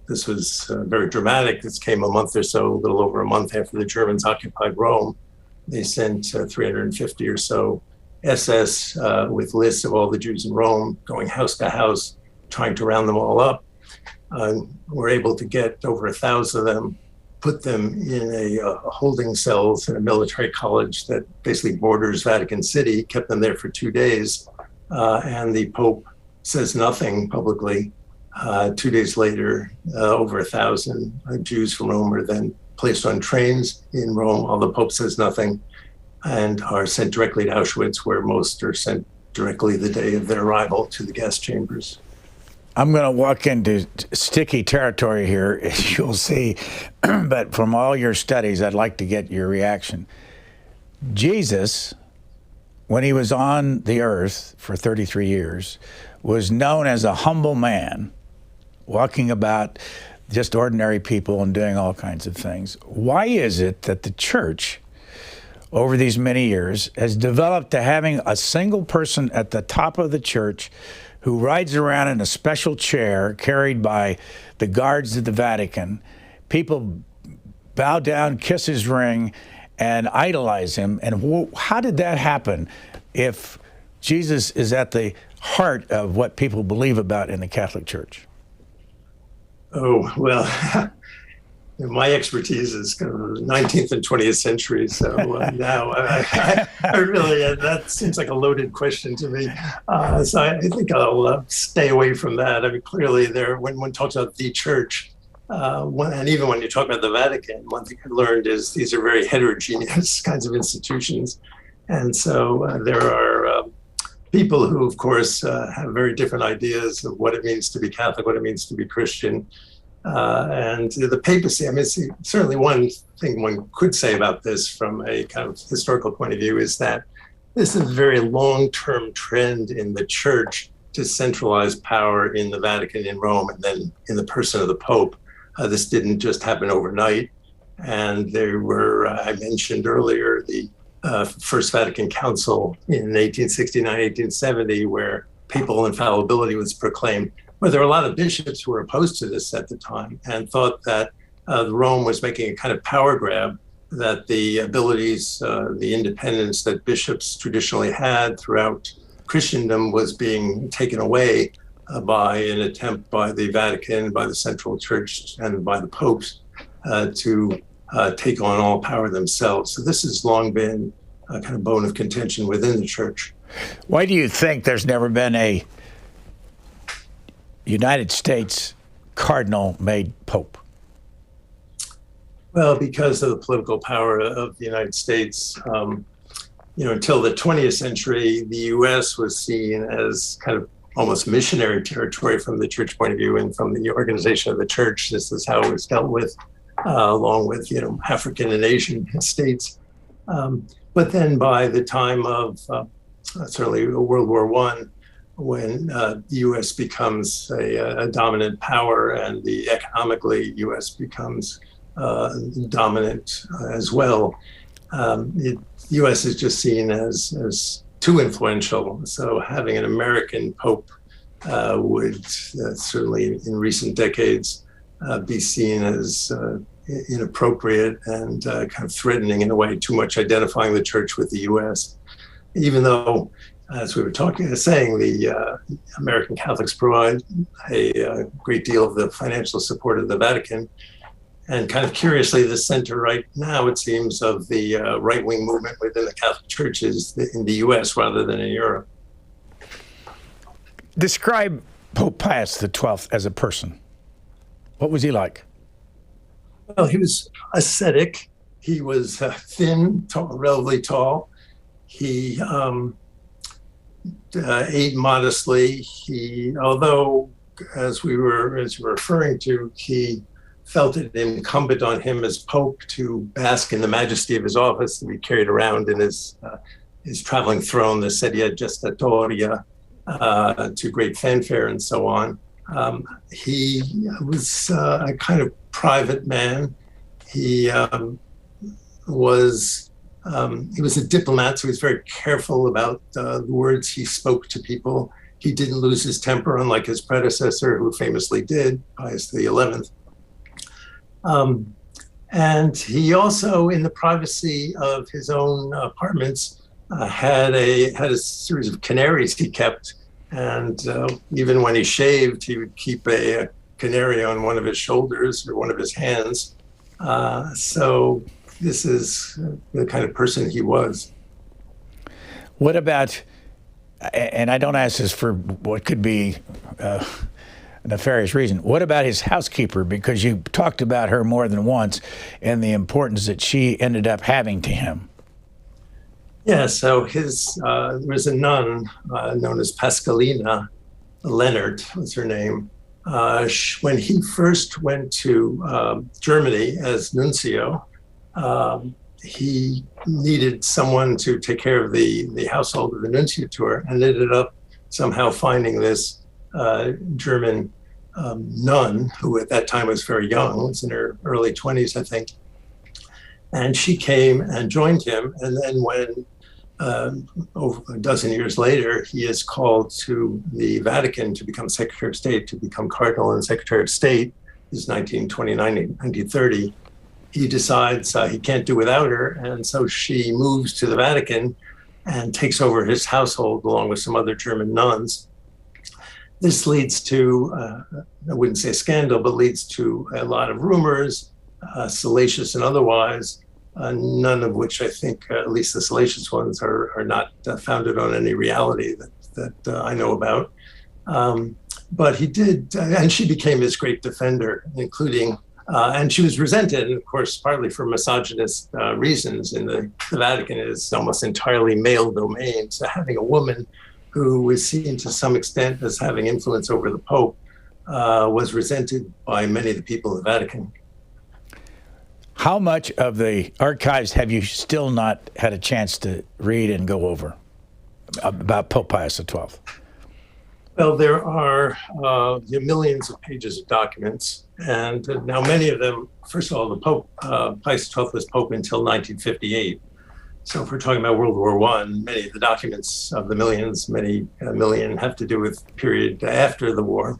This was very dramatic. This came a little over a month after the Germans occupied Rome. They sent 350 or so SS with lists of all the Jews in Rome, going house to house, trying to round them all up. Were able to get over 1,000 of them, put them in a holding cells in a military college that basically borders Vatican City, kept them there for 2 days, and the Pope says nothing publicly. 2 days later, over 1,000 Jews from Rome are then placed on trains in Rome, while the Pope says nothing, and are sent directly to Auschwitz, where most are sent directly the day of their arrival to the gas chambers. I'm going to walk into sticky territory here, as you'll see, but from all your studies, I'd like to get your reaction. Jesus, when he was on the earth for 33 years, was known as a humble man, walking about just ordinary people and doing all kinds of things. Why is it that the church, over these many years, has developed to having a single person at the top of the church who rides around in a special chair carried by the guards of the Vatican? People bow down, kiss his ring, and idolize him. And how did that happen if Jesus is at the heart of what people believe about in the Catholic Church? Oh, well, my expertise is kind of the 19th and 20th century. So now I really, that seems like a loaded question to me. So I think I'll stay away from that. I mean, clearly when one talks about the church, and even when you talk about the Vatican, one thing I learned is these are very heterogeneous kinds of institutions. And so there are people who, of course, have very different ideas of what it means to be Catholic, what it means to be Christian. And the papacy, I mean, certainly one thing one could say about this from a kind of historical point of view is that this is a very long-term trend in the church to centralize power in the Vatican in Rome and then in the person of the Pope. This didn't just happen overnight. And there were, I mentioned earlier, the First Vatican Council in 1869, 1870, where papal infallibility was proclaimed. But there were a lot of bishops who were opposed to this at the time and thought that Rome was making a kind of power grab, that the abilities, the independence that bishops traditionally had throughout Christendom was being taken away by an attempt by the Vatican, by the Central Church, and by the popes to take on all power themselves. So this has long been a kind of bone of contention within the church. Why do you think there's never been a United States cardinal made pope? Well, because of the political power of the United States, until the 20th century, the U.S. was seen as kind of almost missionary territory from the church point of view and from the organization of the church. This is how it was dealt with, along with, African and Asian states. But then by the time of certainly World War I, when the U.S. becomes a dominant power and economically U.S. becomes dominant as well, the U.S. is just seen as too influential. So having an American pope would certainly in recent decades be seen as inappropriate and kind of threatening in a way, too much identifying the church with the U.S. Even though, as we were saying, the American Catholics provide a great deal of the financial support of the Vatican. And kind of curiously, the center right now, it seems, of the right-wing movement within the Catholic Church is in the U.S. rather than in Europe. Describe Pope Pius XII as a person. What was he like? Well, he was ascetic. He was thin, relatively tall. He ate modestly. Although, as you were referring to, he felt it incumbent on him as Pope to bask in the majesty of his office, to be carried around in his traveling throne, the sedia gestatoria, to great fanfare and so on. He was a kind of private man. He was a diplomat, so he was very careful about the words he spoke to people. He didn't lose his temper, unlike his predecessor, who famously did, Pius XI. And he also, in the privacy of his own apartments, had a series of canaries he kept. And even when he shaved, he would keep a canary on one of his shoulders or one of his hands. So this is the kind of person he was. What about, and I don't ask this for what could be a nefarious reason, what about his housekeeper? Because you talked about her more than once and the importance that she ended up having to him. Yeah, so there was a nun known as Pascalina Leonard, was her name. When he first went to Germany as nuncio, he needed someone to take care of the household of the nunciature, and ended up somehow finding this German nun, who at that time was very young, was in her early 20s, I think. And she came and joined him. And then when over a dozen years later, he is called to the Vatican to become Secretary of State, to become Cardinal and Secretary of State, is 1929, 1930. He decides he can't do without her, and so she moves to the Vatican and takes over his household along with some other German nuns. This leads to, I wouldn't say scandal, but leads to a lot of rumors, salacious and otherwise, none of which I think, at least the salacious ones, are not founded on any reality that I know about. But he did, and she became his great defender, including, and she was resented, of course, partly for misogynist reasons. In the Vatican is almost entirely male domain, so having a woman who was seen to some extent as having influence over the Pope was resented by many of the people of the Vatican. How much of the archives have you still not had a chance to read and go over about Pope Pius XII? Well, there are millions of pages of documents, and now many of them, first of all, the Pope, Pius XII was Pope until 1958. So if we're talking about World War I, many of the documents of the millions, many a million, have to do with the period after the war.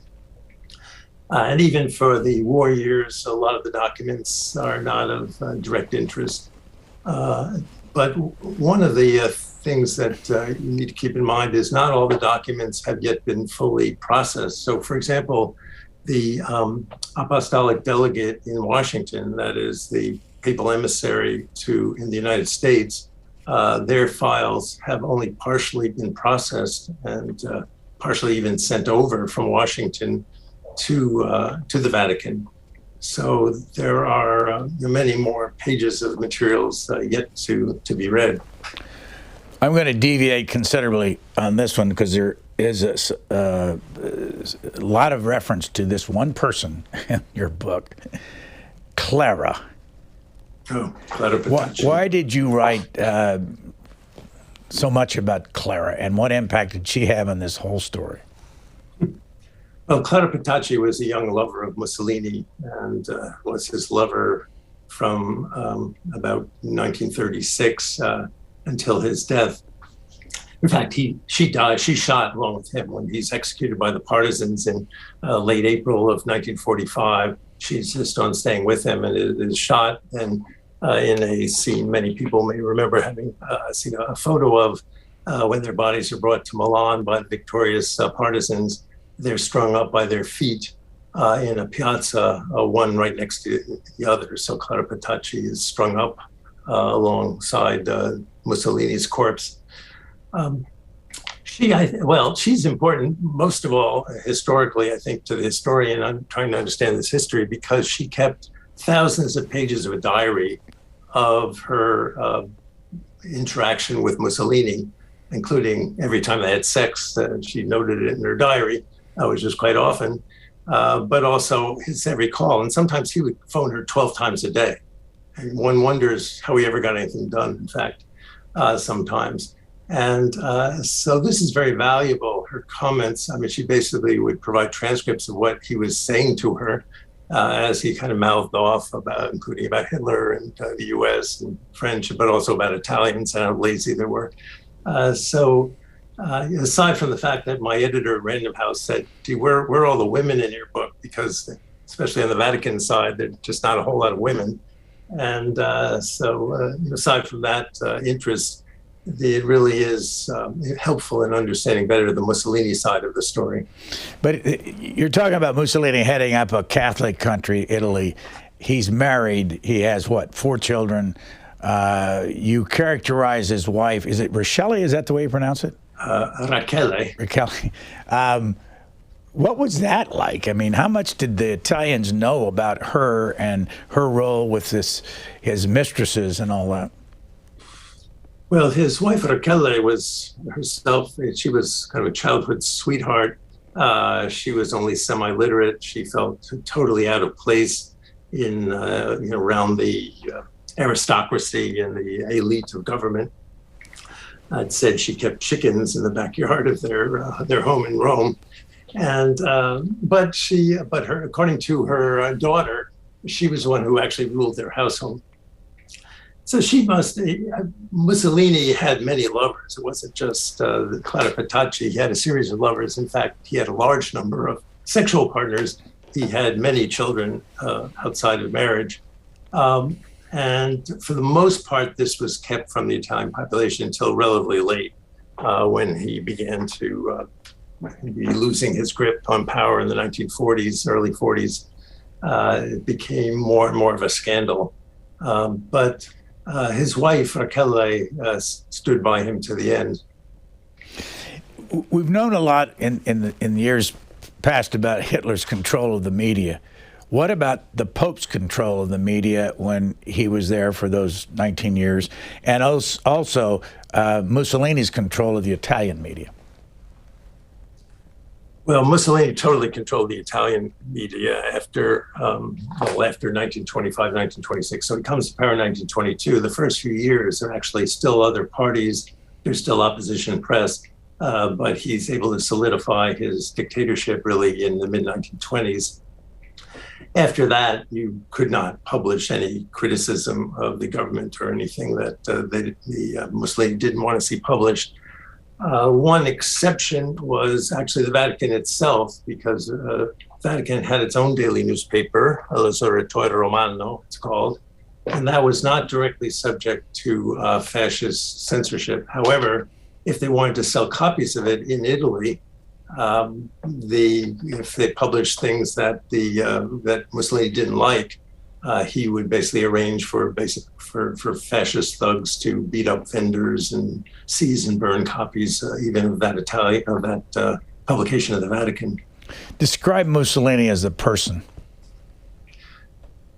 And even for the war years, a lot of the documents are not of direct interest. But one of the things that you need to keep in mind is not all the documents have yet been fully processed. So for example, the apostolic delegate in Washington, that is the papal emissary in the United States, their files have only partially been processed and partially even sent over from Washington to the Vatican. So there are many more pages of materials yet to be read. I'm going to deviate considerably on this one because there is a lot of reference to this one person in your book, Clara. Oh, Clara Pittachi. Why did you write so much about Clara, and what impact did she have on this whole story? Well, Clara Pittachi was a young lover of Mussolini and was his lover from about 1936 until his death. In fact, she died. She shot along with him when he's executed by the partisans in late April of 1945. She insists on staying with him and is shot. And in a scene many people may remember having seen a photo of when their bodies are brought to Milan by the victorious partisans. They're strung up by their feet in a piazza, one right next to the other. So Clara Pittachi is strung up alongside Mussolini's corpse. She's important, most of all, historically, I think, to the historian. I'm trying to understand this history because she kept thousands of pages of a diary of her interaction with Mussolini, including every time they had sex. She noted it in her diary, which was quite often, but also his every call. And sometimes he would phone her 12 times a day. And one wonders how he ever got anything done, in fact, sometimes. And so this is very valuable. Her comments, I mean, she basically would provide transcripts of what he was saying to her as he kind of mouthed off about, including about Hitler and the US and French, but also about Italians and how lazy they were. So Aside from the fact that my editor at Random House said, "Gee, where are all the women in your book?" Because especially on the Vatican side, there's just not a whole lot of women. And aside from that interest, it really is helpful in understanding better the Mussolini side of the story. But you're talking about Mussolini heading up a Catholic country, Italy. He's married. He has, what, 4 children. You characterize his wife. Is it Rochelle? Is that the way you pronounce it? Rachele. Rachele. What was that like? I mean, how much did the Italians know about her and her role with his mistresses and all that? Well, his wife Rachele was herself, she was kind of a childhood sweetheart. She was only semi-literate. She felt totally out of place in around the aristocracy and the elite of government. I'd said she kept chickens in the backyard of their home in Rome. And but according to her daughter, she was the one who actually ruled their household. So Mussolini had many lovers. It wasn't just Clara Pittachi. He had a series of lovers. In fact, he had a large number of sexual partners. He had many children outside of marriage. And for the most part, this was kept from the Italian population until relatively late, when he began to be losing his grip on power in the 1940s, early 40s. It became more and more of a scandal. But his wife, Rachele, stood by him to the end. We've known a lot in the years past about Hitler's control of the media. What about the Pope's control of the media when he was there for those 19 years, and also Mussolini's control of the Italian media? Well, Mussolini totally controlled the Italian media after 1925, 1926. So he comes to power in 1922. The first few years are actually still other parties. There's still opposition press, but he's able to solidify his dictatorship really in the mid-1920s. After that, you could not publish any criticism of the government or anything that Mussolini didn't want to see published. One exception was actually the Vatican itself, because the Vatican had its own daily newspaper, L'Osservatore Romano, it's called, and that was not directly subject to fascist censorship. However, if they wanted to sell copies of it in Italy, if they published things that that Mussolini didn't like, he would basically arrange for fascist thugs to beat up vendors and seize and burn copies, even of that publication of the Vatican. Describe Mussolini as a person.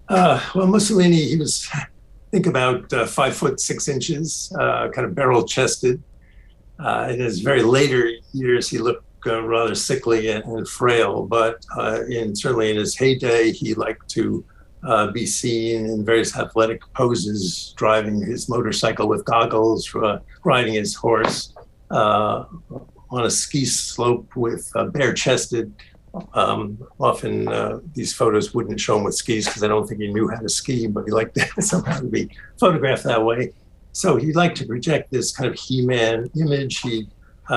Well, Mussolini, he was, I think, about 5'6", kind of barrel-chested. In his very later years, he looked rather sickly and frail, but certainly in his heyday, he liked to be seen in various athletic poses, driving his motorcycle with goggles, riding his horse on a ski slope with bare-chested. Often these photos wouldn't show him with skis because I don't think he knew how to ski, but he liked to somehow to be photographed that way. So he liked to project this kind of He-Man image. He'd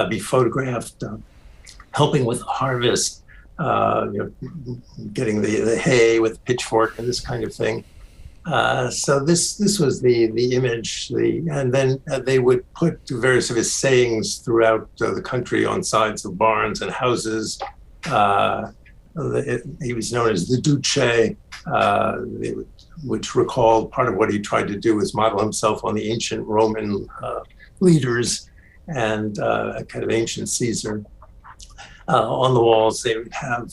be photographed helping with the harvest, getting the hay with a pitchfork and this kind of thing. So this was the image. And then they would put various of his sayings throughout the country on sides of barns and houses. He was known as the Duce, which recalled part of what he tried to do was model himself on the ancient Roman leaders and a kind of ancient Caesar. On the walls, they would have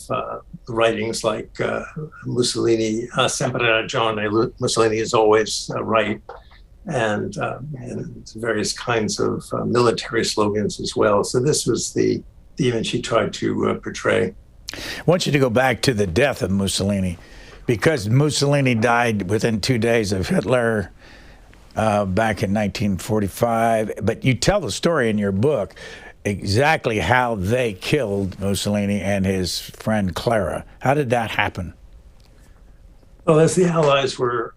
writings like Mussolini, sempre ragione, Mussolini is always right, and various kinds of military slogans as well. So this was the image he tried to portray. I want you to go back to the death of Mussolini, because Mussolini died within 2 days of Hitler back in 1945. But you tell the story in your book exactly how they killed Mussolini and his friend Clara. How did that happen? Well, as the Allies were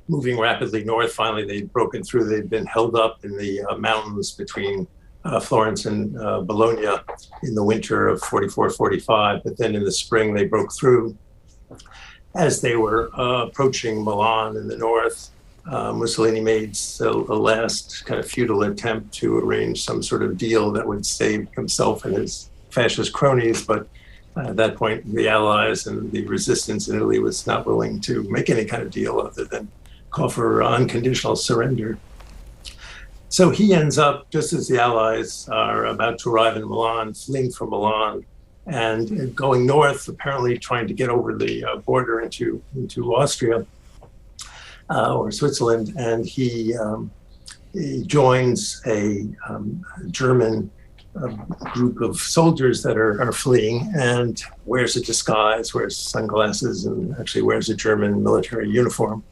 moving rapidly north, finally they'd broken through. They'd been held up in the mountains between Florence and Bologna in the winter of 44-45, but then in the spring they broke through. As they were approaching Milan in the north, Mussolini made a last kind of futile attempt to arrange some sort of deal that would save himself and his fascist cronies, but at that point the Allies and the resistance in Italy was not willing to make any kind of deal other than call for unconditional surrender. So he ends up, just as the Allies are about to arrive in Milan, fleeing from Milan and going north, apparently trying to get over the border into Austria or Switzerland. And he joins a German group of soldiers that are fleeing, and wears a disguise, wears sunglasses, and actually wears a German military uniform.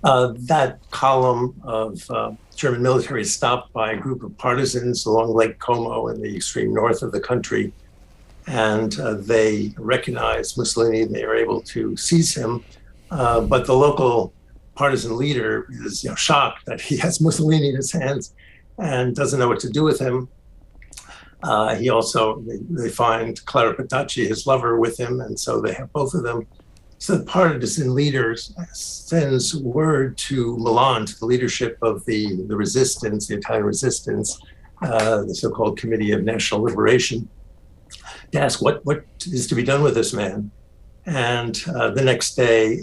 That column of German military is stopped by a group of partisans along Lake Como in the extreme north of the country, and they recognize Mussolini. They are able to seize him, but the local partisan leader is shocked that he has Mussolini in his hands and doesn't know what to do with him. They find Clara Pittachi, his lover, with him, and so they have both of them. So the partisan leader sends word to Milan, to the leadership of the resistance, the Italian resistance, the so-called Committee of National Liberation, to ask what is to be done with this man. And the next day,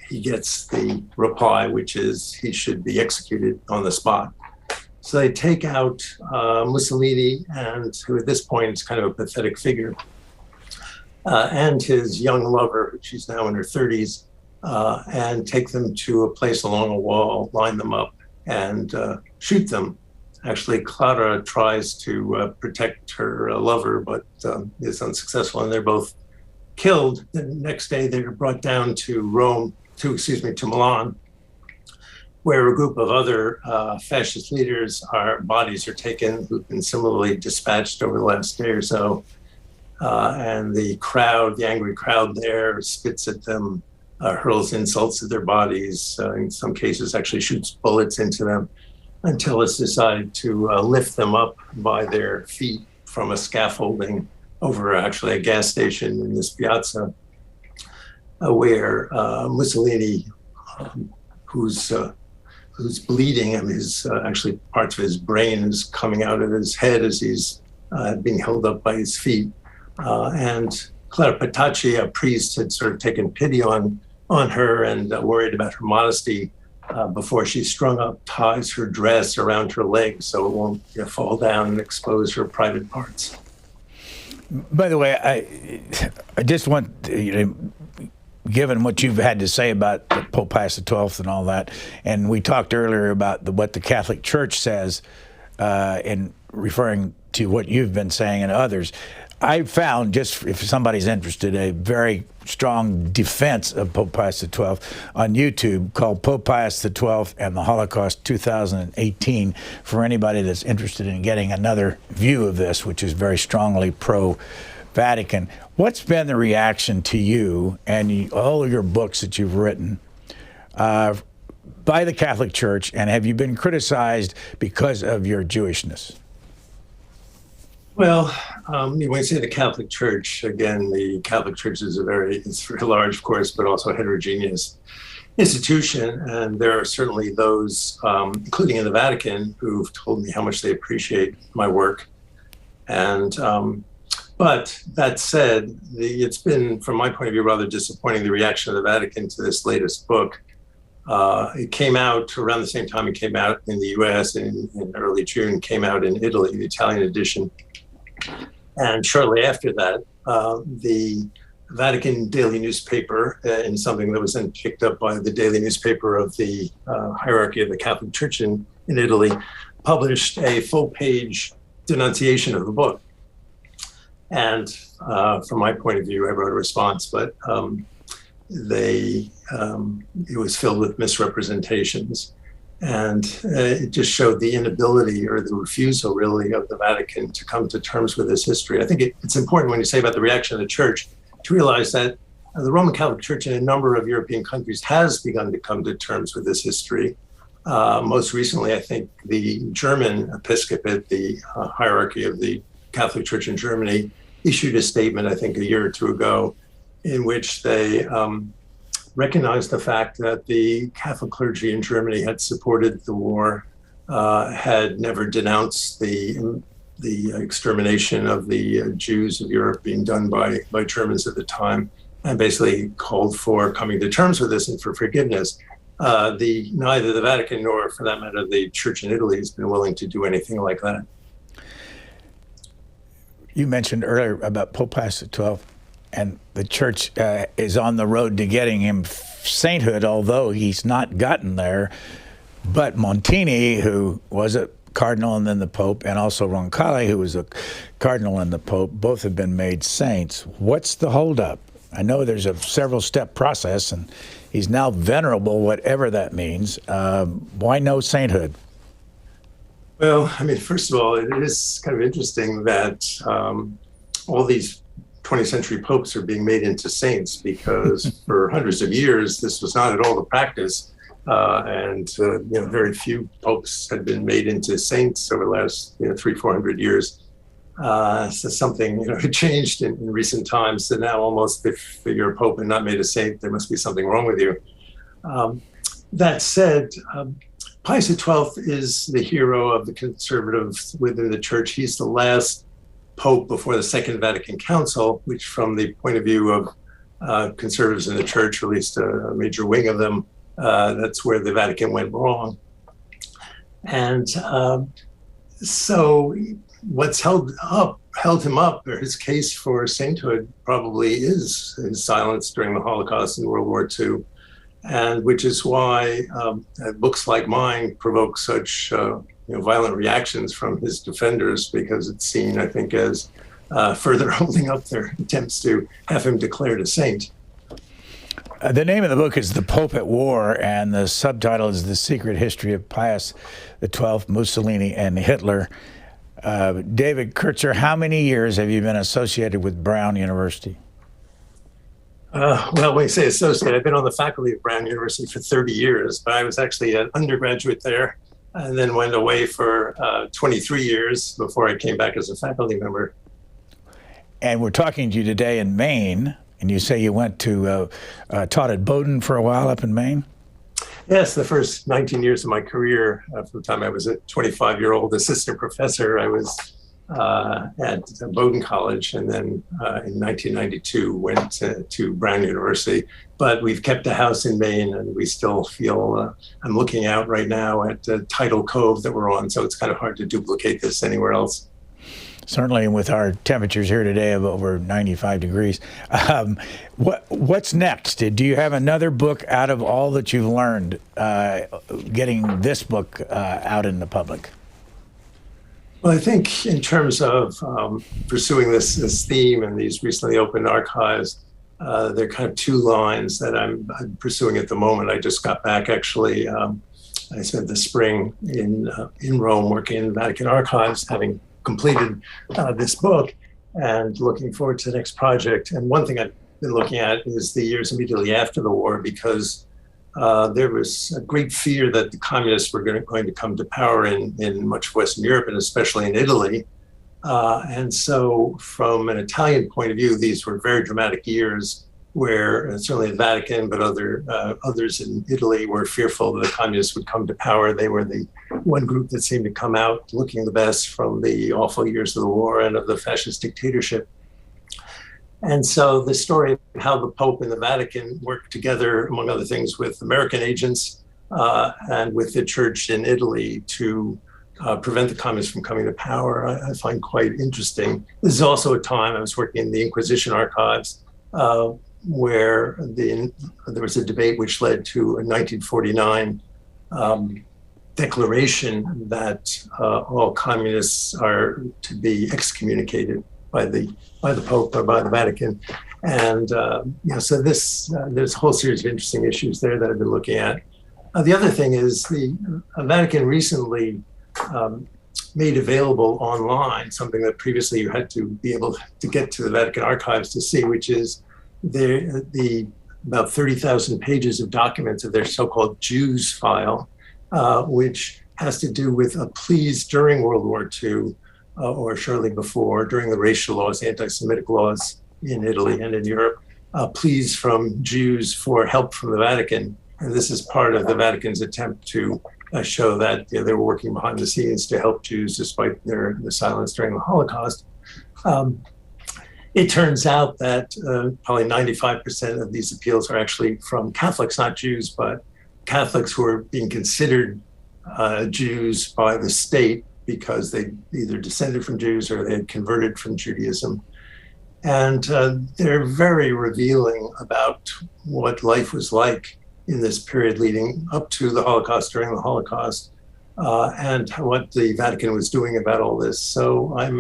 he gets the reply, which is he should be executed on the spot. So they take out Mussolini, and who at this point is kind of a pathetic figure, and his young lover, she's now in her 30s, and take them to a place along a wall, line them up, and shoot them. Actually, Clara tries to protect her lover, but is unsuccessful, and they're both killed. The next day, they're brought down to Milan, where a group of other fascist leaders, bodies are taken, who've been similarly dispatched over the last day or so. And the angry crowd there spits at them, hurls insults at their bodies, in some cases actually shoots bullets into them, until it's decided to lift them up by their feet from a scaffolding over actually a gas station in this piazza, where Mussolini, who's bleeding, and actually parts of his brain is coming out of his head as he's being held up by his feet. And Clara Pittachi, a priest, had sort of taken pity on her and worried about her modesty before she's strung up, ties her dress around her legs so it won't fall down and expose her private parts. By the way, I just want given what you've had to say about Pope Pius XII and all that, and we talked earlier about what the Catholic Church says in referring to what you've been saying and others, I found, just if somebody's interested, a very strong defense of Pope Pius XII on YouTube called Pope Pius XII and the Holocaust 2018 for anybody that's interested in getting another view of this, which is very strongly pro-Vatican. What's been the reaction to you and all of your books that you've written by the Catholic Church, and have you been criticized because of your Jewishness? Well, when you say the Catholic Church, again, the Catholic Church is it's very large, of course, but also a heterogeneous institution. And there are certainly those, including in the Vatican, who've told me how much they appreciate my work. And but that said, it's been, from my point of view, rather disappointing, the reaction of the Vatican to this latest book. It came out around the same time it came out in the US, in early June, came out in Italy, the Italian edition. And shortly after that, the Vatican daily newspaper, in something that was then picked up by the daily newspaper of the hierarchy of the Catholic Church in Italy, published a full-page denunciation of the book. And from my point of view, I wrote a response, but it was filled with misrepresentations. And it just showed the inability or the refusal, really, of the Vatican to come to terms with this history. I think it's important when you say about the reaction of the Church to realize that the Roman Catholic Church in a number of European countries has begun to come to terms with this history. Most recently, I think the German episcopate, the hierarchy of the Catholic Church in Germany, issued a statement, I think a year or two ago, in which they recognized the fact that the Catholic clergy in Germany had supported the war, had never denounced the extermination of the Jews of Europe being done by Germans at the time, and basically called for coming to terms with this and for forgiveness. Neither the Vatican nor, for that matter, the Church in Italy has been willing to do anything like that. You mentioned earlier about Pope Pius XII, and the Church is on the road to getting him sainthood, although he's not gotten there. But Montini, who was a cardinal and then the Pope, and also Roncalli, who was a cardinal and the Pope, both have been made saints. What's the holdup? I know there's a several-step process, and he's now venerable, whatever that means. Why no sainthood? Well, I mean, first of all, it is kind of interesting that all these 20th century popes are being made into saints, because for hundreds of years, this was not at all the practice. And very few popes had been made into saints over the last 300-400 years. So something had changed in recent times. So now almost if you're a pope and not made a saint, there must be something wrong with you. That said, Pius XII is the hero of the conservatives within the church. He's the last pope before the Second Vatican Council, which from the point of view of conservatives in the church, or at least a major wing of them, that's where the Vatican went wrong. And so what's held him up, or his case for sainthood, probably is his silence during the Holocaust and World War II. And which is why books like mine provoke such violent reactions from his defenders, because it's seen, I think, as further holding up their attempts to have him declared a saint. The name of the book is The Pope at War, and the subtitle is The Secret History of Pius XII, Mussolini, and Hitler. David Kertzer, how many years have you been associated with Brown University? Well, when you say associate, I've been on the faculty of Brown University for 30 years, but I was actually an undergraduate there and then went away for 23 years before I came back as a faculty member. And we're talking to you today in Maine, and you say you went to, taught at Bowdoin for a while up in Maine? Yes, the first 19 years of my career, from the time I was a 25-year-old assistant professor, I was at Bowdoin College, and then in 1992 went to Brown University. But we've kept a house in Maine, and we still feel, I'm looking out right now at Tidal Cove that we're on, so it's kind of hard to duplicate this anywhere else. Certainly, with our temperatures here today of over 95 degrees. What's next? Do you have another book out of all that you've learned, getting this book out in the public? Well, I think in terms of pursuing this theme and these recently opened archives, there are kind of two lines that I'm pursuing at the moment. I just got back, actually. I spent the spring in Rome working in the Vatican Archives, having completed this book and looking forward to the next project. And one thing I've been looking at is the years immediately after the war, because there was a great fear that the communists were going to come to power in much of Western Europe, and especially in Italy. And so from an Italian point of view, these were very dramatic years where certainly the Vatican, but others in Italy were fearful that the communists would come to power. They were the one group that seemed to come out looking the best from the awful years of the war and of the fascist dictatorship. And so the story of how the Pope and the Vatican worked together, among other things, with American agents and with the church in Italy to prevent the communists from coming to power, I find quite interesting. This is also a time I was working in the Inquisition archives, where there was a debate which led to a 1949 declaration that all communists are to be excommunicated by the Pope or by the Vatican. And so there's a whole series of interesting issues there that I've been looking at. The other thing is the Vatican recently made available online something that previously you had to be able to get to the Vatican Archives to see, which is the about 30,000 pages of documents of their so-called Jews file. which has to do with pleas during World War II or shortly before, during the racial laws, anti-Semitic laws in Italy and in Europe, pleas from Jews for help from the Vatican. And this is part of the Vatican's attempt to show that they were working behind the scenes to help Jews despite the silence during the Holocaust. It turns out that probably 95% of these appeals are actually from Catholics, not Jews, but Catholics who are being considered Jews by the state because they either descended from Jews or they had converted from Judaism. And they're very revealing about what life was like in this period leading up to the Holocaust, during the Holocaust, and what the Vatican was doing about all this. So I've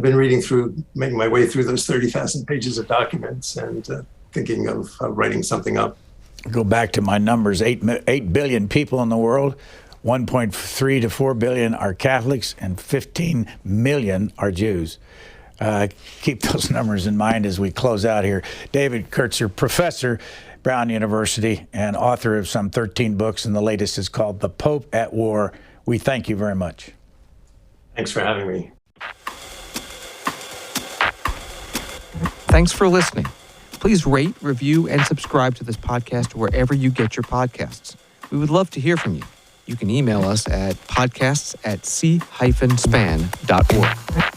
been making my way through those 30,000 pages of documents and thinking of writing something up. Go back to my numbers, 8 billion people in the world, 1.3 to 4 billion are Catholics, and 15 million are Jews. Keep those numbers in mind as we close out here. David Kertzer, professor, Brown University, and author of some 13 books, and the latest is called The Pope at War. We thank you very much. Thanks for having me. Thanks for listening. Please rate, review, and subscribe to this podcast wherever you get your podcasts. We would love to hear from you. You can email us at podcasts@c-span.org.